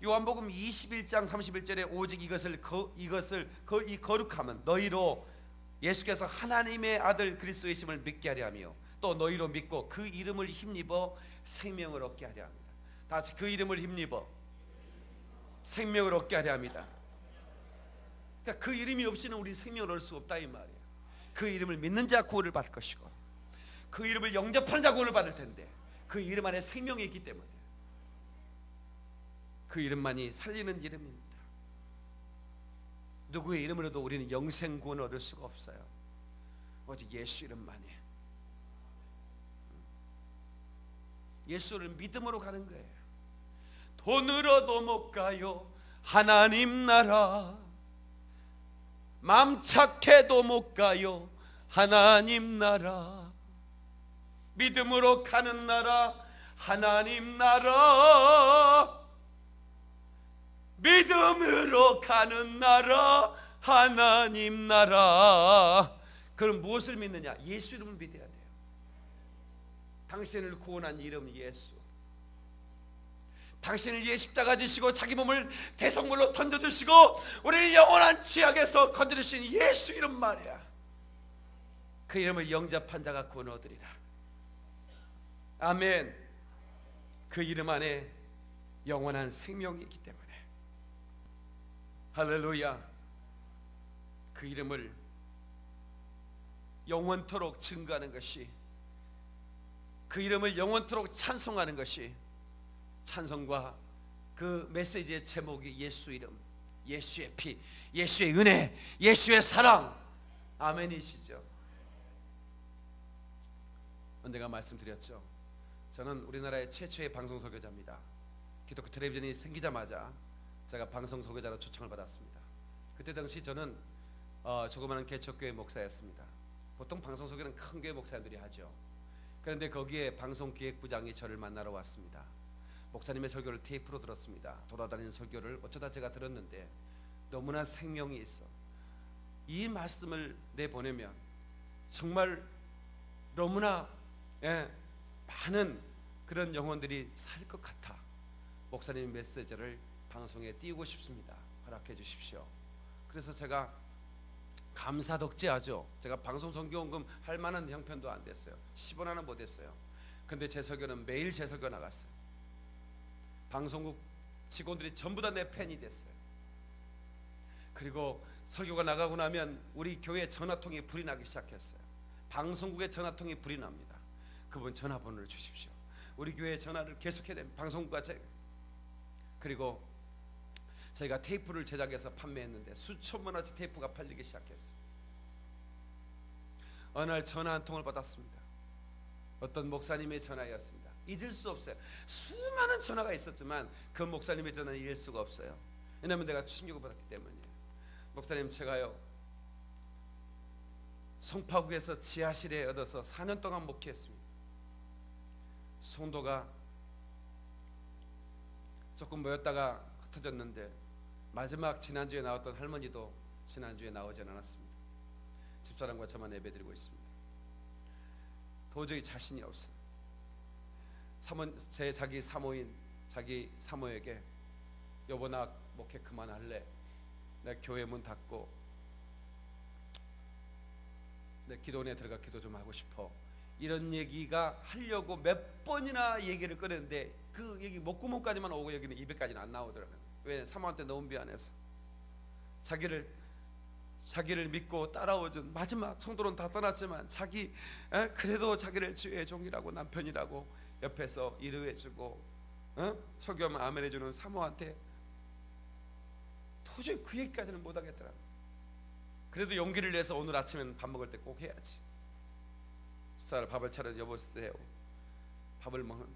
요한복음 21장 31절에 오직 이 거룩함은 너희로 예수께서 하나님의 아들 그리스도이심을 믿게 하려 하며 또 너희로 믿고 그 이름을 힘입어 생명을 얻게 하려 합니다. 다 같이 그 이름을 힘입어 생명을 얻게 하려 합니다. 그러니까 그 이름이 없이는 우리 생명을 얻을 수 없다 이 말이에요. 그 이름을 믿는 자 구원을 받을 것이고 그 이름을 영접하는 자 구원을 받을 텐데 그 이름 안에 생명이 있기 때문에 그 이름만이 살리는 이름입니다. 누구의 이름으로도 우리는 영생 구원을 얻을 수가 없어요. 오직 예수 이름만이. 예수를 믿음으로 가는 거예요. 돈으로도 못 가요 하나님 나라. 맘 착해도 못 가요 하나님 나라. 믿음으로 가는 나라 하나님 나라. 믿음으로 가는 나라 하나님 나라. 그럼 무엇을 믿느냐? 예수 이름을 믿어야 돼요. 당신을 구원한 이름 예수. 당신을 위해 십자가 지시고 자기 몸을 대성물로 던져주시고 우리를 영원한 죄악에서 건져주신 예수 이름 말이야. 그 이름을 영접한 자가 구원 얻으리라. 아멘. 그 이름 안에 영원한 생명이 있기 때문에 할렐루야. 그 이름을 영원토록 증거하는 것이, 그 이름을 영원토록 찬송하는 것이 찬송과 그 메시지의 제목이 예수 이름, 예수의 피, 예수의 은혜, 예수의 사랑. 아멘이시죠. 언젠가 말씀드렸죠. 저는 우리나라의 최초의 방송 설교자입니다. 기독교 텔레비전이 생기자마자 제가 방송 설교자로 초청을 받았습니다. 그때 당시 저는 조그마한 개척교회 목사였습니다. 보통 방송 설교는 큰 교회 목사님들이 하죠. 그런데 거기에 방송기획부장이 저를 만나러 왔습니다. 목사님의 설교를 테이프로 들었습니다. 돌아다니는 설교를 어쩌다 제가 들었는데 너무나 생명이 있어. 이 말씀을 내보내면 정말 너무나 많은 그런 영혼들이 살 것 같아. 목사님 메시지를 방송에 띄우고 싶습니다. 허락해 주십시오. 그래서 제가 감사덕지하죠. 제가 방송 선교원금 할 만한 형편도 안 됐어요. 10원 하나 못 했어요. 근데 제 설교는 매일 제 설교 나갔어요. 방송국 직원들이 전부 다 내 팬이 됐어요. 그리고 설교가 나가고 나면 우리 교회 전화통에 불이 나기 시작했어요. 방송국에 전화통에 불이 납니다. 그분 전화번호를 주십시오. 우리 교회 전화를 계속해야 됩니다. 방송국과 그리고 저희가 테이프를 제작해서 판매했는데 수천만 원어치 테이프가 팔리기 시작했어요. 어느 날 전화 한 통을 받았습니다. 어떤 목사님의 전화였습니다. 잊을 수 없어요. 수많은 전화가 있었지만 그 목사님의 전화는 잊을 수가 없어요. 왜냐하면 내가 충격을 받았기 때문이에요. 목사님, 제가요 송파구에서 지하실에 얻어서 4년 동안 목회했습니다. 성도가 조금 모였다가 흩어졌는데 마지막 지난주에 나왔던 할머니도 지난주에 나오지 않았습니다. 집사람과 저만 예배드리고 있습니다. 도저히 자신이 없어요. 자기 사모인 자기 사모에게 여보, 나 목회 그만할래. 내 교회 문 닫고 내 기도원에 들어가 기도 좀 하고 싶어. 이런 얘기가 하려고 몇 번이나 얘기를 꺼냈는데 그 얘기 목구멍까지만 오고 여기는 입에까지는 안 나오더라고요. 왜? 사모한테 너무 미안해서. 자기를 믿고 따라오던 마지막 성도는 다 떠났지만 그래도 자기를 주의 종이라고 남편이라고 옆에서 위로해주고 설교하면 아멘 해주는 사모한테 도저히 그 얘기까지는 못하겠더라고요. 그래도 용기를 내서 오늘 아침에는 밥 먹을 때 꼭 해야지. 식사를 밥을 차려 여보세요. 밥을 먹는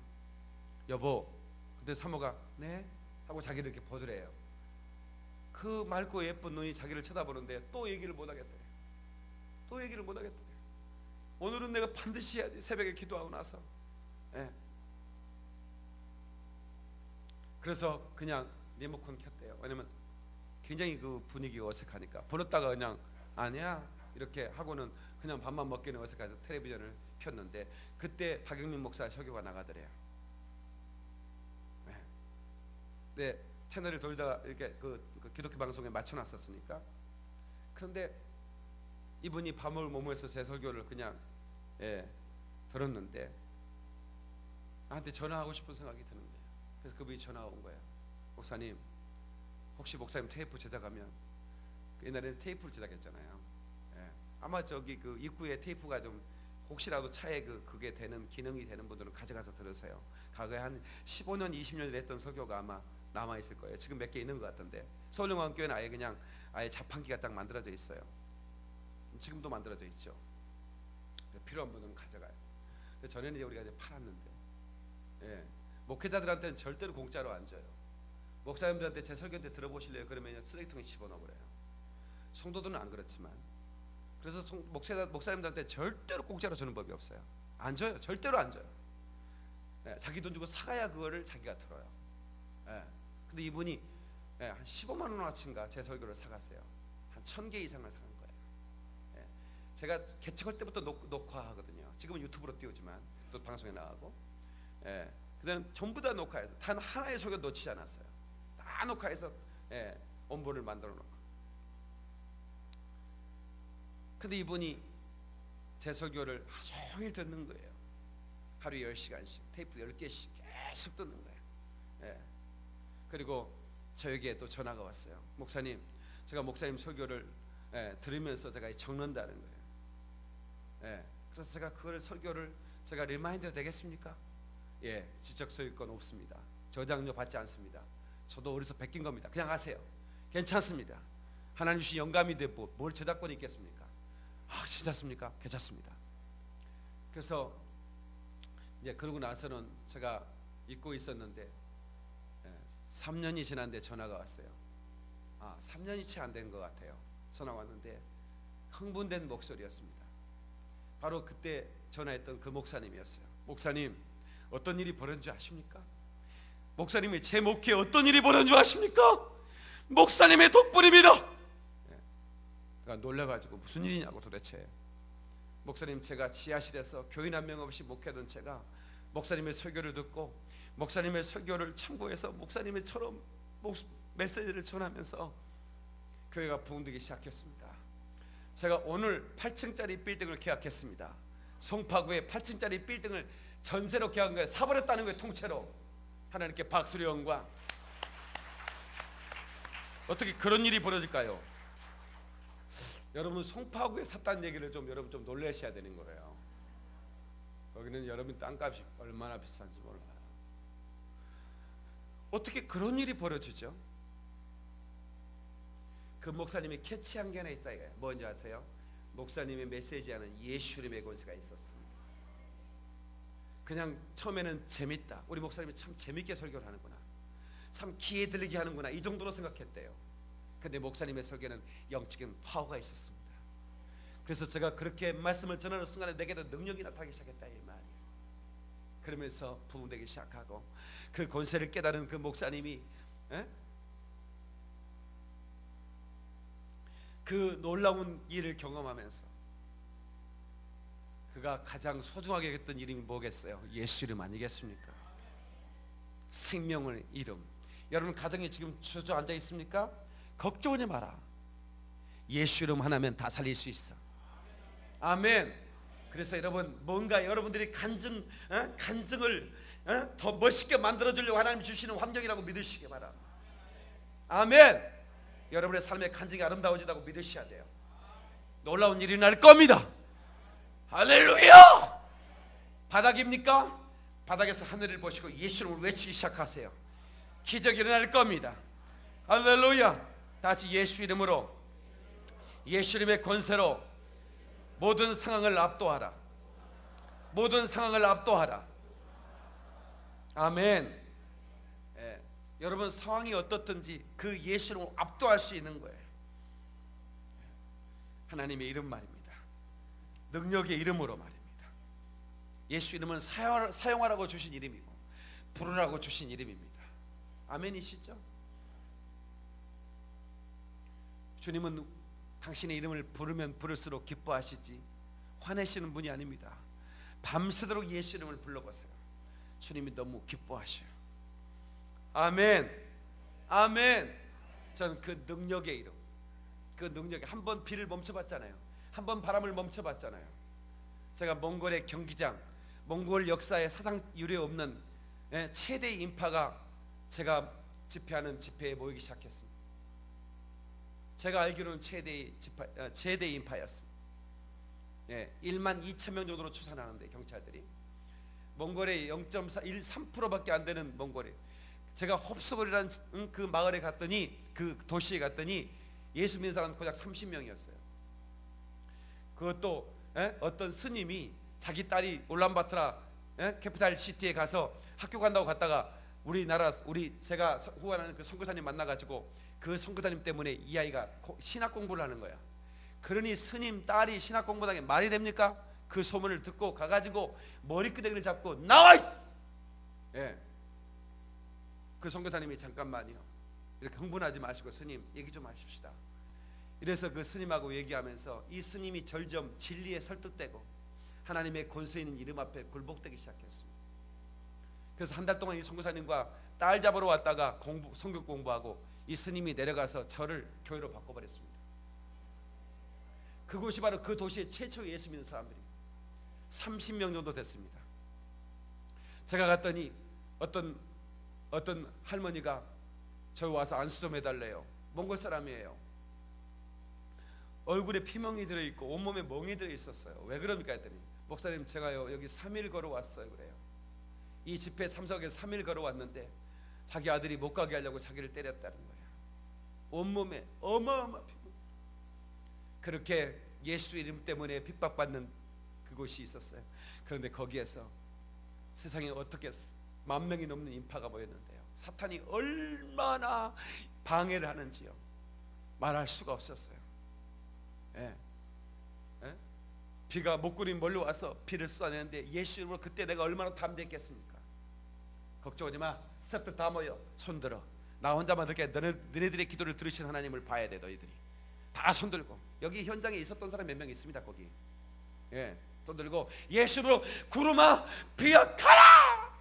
여보. 근데 사모가 네? 하고 자기를 이렇게 보더래요. 그 맑고 예쁜 눈이 자기를 쳐다보는데 또 얘기를 못하겠대요. 또 얘기를 못하겠대요. 오늘은 내가 반드시 해야지. 새벽에 기도하고 나서. 예. 그래서 그냥 리모컨 켰대요. 왜냐면 굉장히 그 분위기가 어색하니까. 불렀다가 그냥 아니야 이렇게 하고는 그냥 밥만 먹기는 어색해서 텔레비전을 켰는데 그때 박영민 목사 설교가 나가더래요. 네. 네, 채널을 돌다가 이렇게 그 기독교 방송에 맞춰놨었으니까. 그런데 이분이 밤을 머무면서 제 설교를 그냥 들었는데 나한테 전화하고 싶은 생각이 드는 거예요. 그래서 그분이 전화가 온 거예요. 목사님, 혹시 목사님 테이프 제작하면, 옛날에는 테이프를 제작했잖아요. 아마 저기 그 입구에 테이프가 좀 혹시라도 차에 그게 되는 기능이 되는 분들은 가져가서 들으세요. 과거에 한 15년 20년 했던 설교가 아마 남아 있을 거예요. 지금 몇 개 있는 것 같던데 서울영광교회는 아예 자판기가 딱 만들어져 있어요. 지금도 만들어져 있죠. 필요한 분들은 가져가요. 전에는 우리가 이제 팔았는데, 목회자들한테는 절대로 공짜로 안 줘요. 목사님들한테 제 설교 때 들어보실래요? 그러면 쓰레기통에 집어넣어버려요. 성도들은 안 그렇지만. 그래서 목사님들한테 절대로 공짜로 주는 법이 없어요. 안 줘요. 절대로 안 줘요. 자기 돈 주고 사가야 그거를 자기가 들어요. 근데 이분이 한 15만 원어치인가 제 설교를 사갔어요. 한 1000개 이상을 사간 거예요. 제가 개척할 때부터 녹화하거든요. 지금은 유튜브로 띄우지만 또 방송에 나가고. 그다음 전부 다 녹화해서 단 하나의 설교 놓치지 않았어요. 다 녹화해서 원본을 만들어 놓고. 근데 이분이 제 설교를 하루 종일 듣는 거예요. 하루에 10시간씩 테이프 10개씩 계속 듣는 거예요. 그리고 저에게 또 전화가 왔어요. 목사님, 제가 목사님 설교를 들으면서 제가 적는다는 거예요. 그래서 제가 그걸 설교를 제가 리마인드 되겠습니까? 지적 소유권 없습니다. 저장료 받지 않습니다. 저도 어디서 베낀 겁니다. 그냥 하세요. 괜찮습니다. 하나님 주신 영감인데 뭘 저작권이 있겠습니까? 괜찮습니까? 괜찮습니다. 그래서 이제 그러고 나서는 제가 잊고 있었는데 3년이 지났는데 전화가 왔어요. 3년이 채 안 된 것 같아요. 전화 왔는데 흥분된 목소리였습니다. 바로 그때 전화했던 그 목사님이었어요. 목사님, 어떤 일이 벌어진 줄 아십니까? 목사님이 제 목회에 어떤 일이 벌어진 줄 아십니까? 목사님의 덕분입니다. 그러니까 놀라가지고 무슨 일이냐고 도대체. 목사님, 제가 지하실에서 교인 한 명 없이 목회하던 제가 목사님의 설교를 듣고 목사님의 설교를 참고해서 목사님의처럼 메시지를 전하면서 교회가 부흥되기 시작했습니다. 제가 오늘 8층짜리 빌딩을 계약했습니다. 송파구에 8층짜리 빌딩을 전세로 계약한 거예요. 사버렸다는 거예요. 통째로. 하나님께 박수의 영광. 어떻게 그런 일이 벌어질까요? 여러분 송파구에 샀다는 얘기를 좀 여러분 좀 놀라셔야 되는 거예요. 거기는 여러분 땅값이 얼마나 비싼지 몰라요. 어떻게 그런 일이 벌어지죠? 그 목사님이 캐치한 게 하나 있다 이거예요. 뭔지 아세요? 목사님의 메시지에는 예수 이름의 권세가 있었습니다. 그냥 처음에는 재밌다, 우리 목사님이 참 재밌게 설교를 하는구나, 참 기에 들리게 하는구나, 이 정도로 생각했대요. 근데 목사님의 설교는 영적인 파워가 있었습니다. 그래서 제가 그렇게 말씀을 전하는 순간에 내게도 능력이 나타나기 시작했다 이 말이에요. 그러면서 부흥되기 시작하고 그 권세를 깨달은 그 목사님이 그 놀라운 일을 경험하면서 그가 가장 소중하게 여겼던 이름이 뭐겠어요? 예수 이름 아니겠습니까? 생명의 이름. 여러분 가정에 지금 주저앉아 있습니까? 걱정하지 마라. 예수 이름 하나면 다 살릴 수 있어. 아멘. 그래서 여러분 뭔가 여러분들이 간증을 더 멋있게 만들어주려고 하나님 주시는 환경이라고 믿으시기 바랍니다. 아멘. 여러분의 삶의 간증이 아름다워지다고 믿으셔야 돼요. 놀라운 일이 날 겁니다. 할렐루야. 바닥입니까? 바닥에서 하늘을 보시고 예수 이름을 외치기 시작하세요. 기적이 일어날 겁니다. 할렐루야. 다 같이 예수 이름으로, 예수 이름의 권세로 모든 상황을 압도하라. 모든 상황을 압도하라. 아멘. 예. 여러분 상황이 어떻든지 그 예수 이름으로 압도할 수 있는 거예요. 하나님의 이름 말입니다. 능력의 이름으로 말입니다. 예수 이름은 사용하라고 주신 이름이고 부르라고 주신 이름입니다. 아멘이시죠? 주님은 당신의 이름을 부르면 부를수록 기뻐하시지 화내시는 분이 아닙니다. 밤새도록 예수 이름을 불러보세요. 주님이 너무 기뻐하셔요. 아멘. 아멘. 저는 그 능력의 이름, 그 능력에 한번 비를 멈춰봤잖아요. 한번 바람을 멈춰봤잖아요. 제가 몽골의 경기장, 몽골 역사에 사상 유례 없는 최대의 인파가 제가 집회하는 집회에 모이기 시작했습니다. 제가 알기로는 최대의 인파였습니다. 1만 2천 명 정도로 추산하는데 경찰들이 몽골의 0.3%밖에 안 되는 몽골에 제가 홉스골이라는 그 마을에 갔더니 그 도시에 갔더니 예수 믿는 사람은 고작 30명이었어요. 그것도 어떤 스님이 자기 딸이 울란바토르 캐피탈 시티에 가서 학교 간다고 갔다가 제가 후원하는 그 선교사님 만나가지고 그 선교사님 때문에 이 아이가 신학 공부를 하는 거야. 그러니 스님 딸이 신학 공부하는 게 말이 됩니까? 그 소문을 듣고 가가지고 머리끄댕이를 잡고 나와! 그 선교사님이 잠깐만요, 이렇게 흥분하지 마시고 스님 얘기 좀 하십시다. 이래서 그 스님하고 얘기하면서 이 스님이 점점 진리에 설득되고 하나님의 권세 있는 이름 앞에 굴복되기 시작했습니다. 그래서 한 달 동안 이 선교사님과 딸 잡으러 왔다가 성경 공부하고 이 스님이 내려가서 저를 교회로 바꿔버렸습니다. 그곳이 바로 그 도시의 최초 예수 믿는 사람들이 30명 정도 됐습니다. 제가 갔더니 어떤 할머니가 저 와서 안수 좀 해달래요. 몽골 사람이에요. 얼굴에 피멍이 들어있고 온몸에 멍이 들어있었어요. 왜 그럽니까 했더니 목사님 제가요 여기 3일 걸어왔어요 그래요. 이 집회 참석에 3일 걸어왔는데 자기 아들이 못 가게 하려고 자기를 때렸다는 거예요. 온몸에 어마어마한 피멍. 그렇게 예수 이름 때문에 핍박받는 그곳이 있었어요. 그런데 거기에서 세상에 어떻게 10,000명이 넘는 인파가 모였는데요, 사탄이 얼마나 방해를 하는지요 말할 수가 없었어요. 비가 목구리 몰려와서 비를 쏟아내는데 예수 이름으로 그때 내가 얼마나 담대했겠습니까? 걱정하지 마. 스태프들 다 모여 손들어. 나 혼자만 이렇게 너네들의 기도를 들으신 하나님을 봐야 돼. 너희들이 다 손들고, 여기 현장에 있었던 사람 몇 명 있습니다. 거기 손들고 예수로 구름아 비어가라.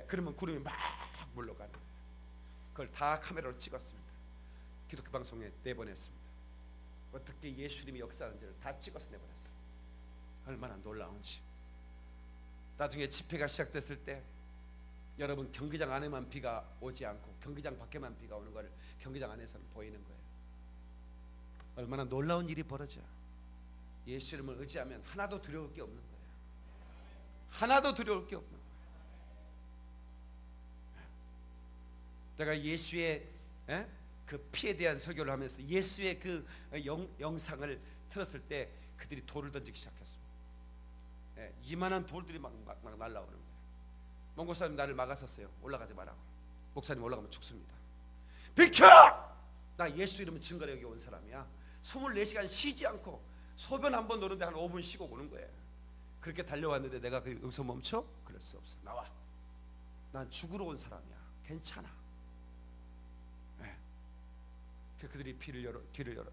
그러면 구름이 막 물러가는 거예요. 그걸 다 카메라로 찍었습니다. 기독교 방송에 내보냈습니다. 어떻게 예수님이 역사하는지를 다 찍어서 내보냈어요. 얼마나 놀라운지. 나중에 집회가 시작됐을 때 여러분 경기장 안에만 비가 오지 않고 경기장 밖에만 비가 오는 걸 경기장 안에서는 보이는 거예요. 얼마나 놀라운 일이 벌어져. 예수 이름을 의지하면 하나도 두려울 게 없는 거예요. 하나도 두려울 게 없는 거예요. 제가 예수의 그 피에 대한 설교를 하면서 예수의 그 영상을 틀었을 때 그들이 돌을 던지기 시작했습니다. 이만한 돌들이 막 날라오는 거예요. 몽골 사람이 나를 막았었어요. 올라가지 말라고. 목사님 올라가면 죽습니다. 비켜! 나 예수 이름은 증거로 여기 온 사람이야. 24시간 쉬지 않고 소변 한 번 노는데 한 5분 쉬고 오는 거예요. 그렇게 달려왔는데 내가 여기서 멈춰? 그럴 수 없어. 나와. 난 죽으러 온 사람이야. 괜찮아. 그들이 길을 열어.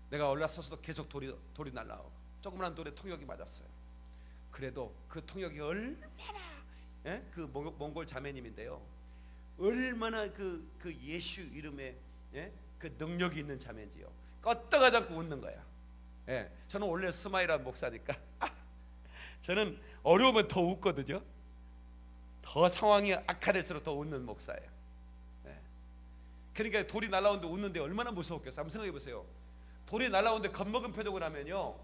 내가 올라서서도 계속 돌이 날라오고 조그만한 돌에 통역이 맞았어요. 그래도 그 통역이 얼마나 그 몽골 자매님인데요, 얼마나 그 예수 이름에 그 능력이 있는 자매인지요. 껐다가 않고 웃는 거야. 저는 원래 스마일한 목사니까 저는 어려우면 더 웃거든요. 더 상황이 악화될수록 더 웃는 목사예요. 그러니까 돌이 날라오는데 웃는데 얼마나 무서웠겠어요. 한번 생각해 보세요. 돌이 날라오는데 겁먹은 표정을 하면요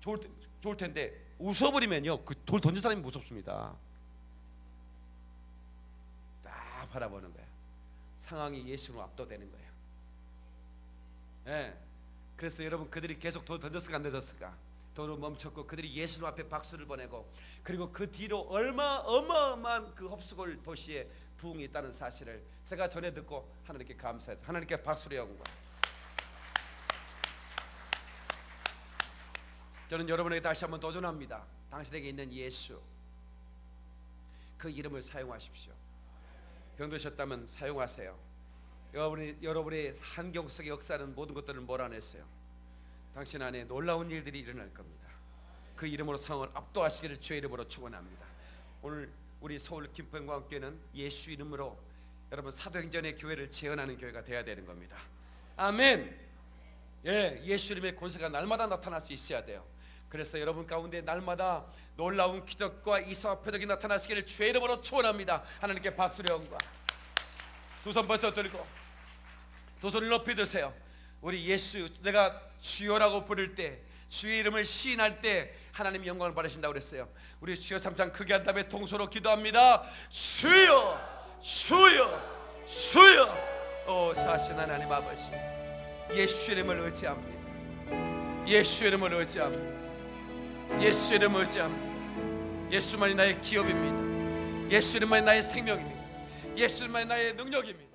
좋을 텐데 웃어버리면요 그 돌 던진 사람이 무섭습니다. 딱 바라보는 거예요. 상황이 예수로 압도되는 거예요. 그래서 여러분, 그들이 계속 돌 던졌을까 안 던졌을까? 돌을 멈췄고 그들이 예수 앞에 박수를 보내고, 그리고 그 뒤로 어마어마한 그 홉스골 도시에 부흥이 있다는 사실을 제가 전해 듣고 하나님께 감사해서 하나님께 박수를 한 거예요. 저는 여러분에게 다시 한번 도전합니다. 당신에게 있는 예수, 그 이름을 사용하십시오. 병드셨다면 사용하세요. 여러분의 환경 속의 역사는 모든 것들을 몰아냈어요. 당신 안에 놀라운 일들이 일어날 겁니다. 그 이름으로 상황을 압도하시기를 주의 이름으로 축원합니다. 오늘 우리 서울 김포영광교회는 예수 이름으로 여러분 사도행전의 교회를 재현하는 교회가 되어야 되는 겁니다. 아멘. 예수 이름의 권세가 날마다 나타날 수 있어야 돼요. 그래서 여러분 가운데 날마다 놀라운 기적과 이사와 표적이 나타나시기를 주의 이름으로 축원합니다. 하나님께 박수를 영광. 두 손 번쩍 들고 두 손을 높이 드세요. 우리 예수, 내가 주여라고 부를 때, 주의 이름을 시인할 때 하나님 영광을 받으신다고 그랬어요. 우리 주여 3장 크게 한 다음에 동서로 기도합니다. 주여, 주여, 주여. 오 사신 하나님 아버지, 예수 이름을 의지합니다. 예수 이름을 의지합니다. 예수 이름을 의지합니다. 예수만이 나의 기업입니다. 예수 이름만이 나의 생명입니다. 예수 이름만이 나의 능력입니다.